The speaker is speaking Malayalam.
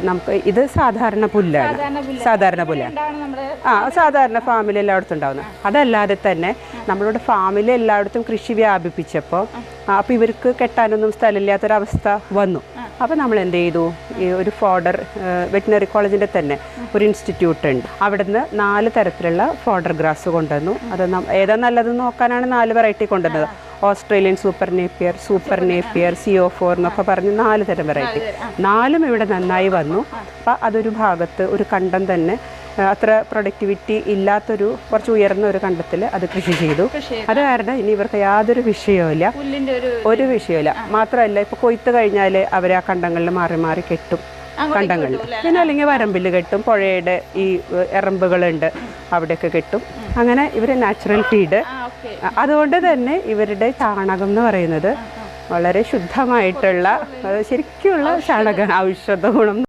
നമുക്ക് ഇത് സാധാരണ പുല്ലാണ്. സാധാരണ പുല്ലാണ്. സാധാരണ ഫാമിൽ എല്ലായിടത്തും ഉണ്ടാവുന്നത്. അതല്ലാതെ തന്നെ നമ്മളുടെ ഫാമിൽ എല്ലായിടത്തും കൃഷി വ്യാപിപ്പിച്ചപ്പോൾ അപ്പോൾ ഇവർക്ക് കെട്ടാനൊന്നും സ്ഥലമില്ലാത്തൊരവസ്ഥ വന്നു. അപ്പോൾ നമ്മൾ എന്ത് ചെയ്തു, ഈ ഒരു ഫോഡർ വെറ്റിനറി കോളേജിൻ്റെ തന്നെ ഒരു ഇൻസ്റ്റിറ്റ്യൂട്ട് ഉണ്ട്. അവിടെ നിന്ന് 4 തരത്തിലുള്ള ഫോഡർ ഗ്രാസ് കൊണ്ടുവന്നു. അത് ഏതാ നല്ലതെന്ന് നോക്കാനാണ് 4 വെറൈറ്റി കൊണ്ടുവന്നത്. ഓസ്ട്രേലിയൻ സൂപ്പർ നേപ്പിയർ CO4 എന്നൊക്കെ പറഞ്ഞ് 4 തരം വെറൈറ്റി. 4ഉം ഇവിടെ നന്നായി വന്നു. അപ്പോൾ അതൊരു ഭാഗത്ത് ഒരു കണ്ടം തന്നെ അത്ര പ്രൊഡക്ടിവിറ്റി ഇല്ലാത്തൊരു കുറച്ച് ഉയർന്ന ഒരു കണ്ടത്തിൽ അത് കൃഷി ചെയ്തു. അത് കാരണം ഇനി ഇവർക്ക് യാതൊരു വിഷയവുമില്ല, ഒരു വിഷയമില്ല. മാത്രമല്ല ഇപ്പോൾ കൊയ്ത്ത് കഴിഞ്ഞാൽ അവർ ആ കണ്ടങ്ങളിൽ മാറി മാറി കെട്ടും കണ്ടങ്ങളിൽ, പിന്നെ അല്ലെങ്കിൽ വരമ്പിൽ കെട്ടും, പുഴയുടെ ഈ എറമ്പുകളുണ്ട് അവിടെയൊക്കെ കെട്ടും. അങ്ങനെ ഇവർ നാച്ചുറൽ ഫീഡ്. അതുകൊണ്ട് തന്നെ ഇവരുടെ ചാണകം എന്ന് പറയുന്നത് വളരെ ശുദ്ധമായിട്ടുള്ള ശരിക്കുള്ള ചാണകമാണ്, ഔഷധ ഗുണം.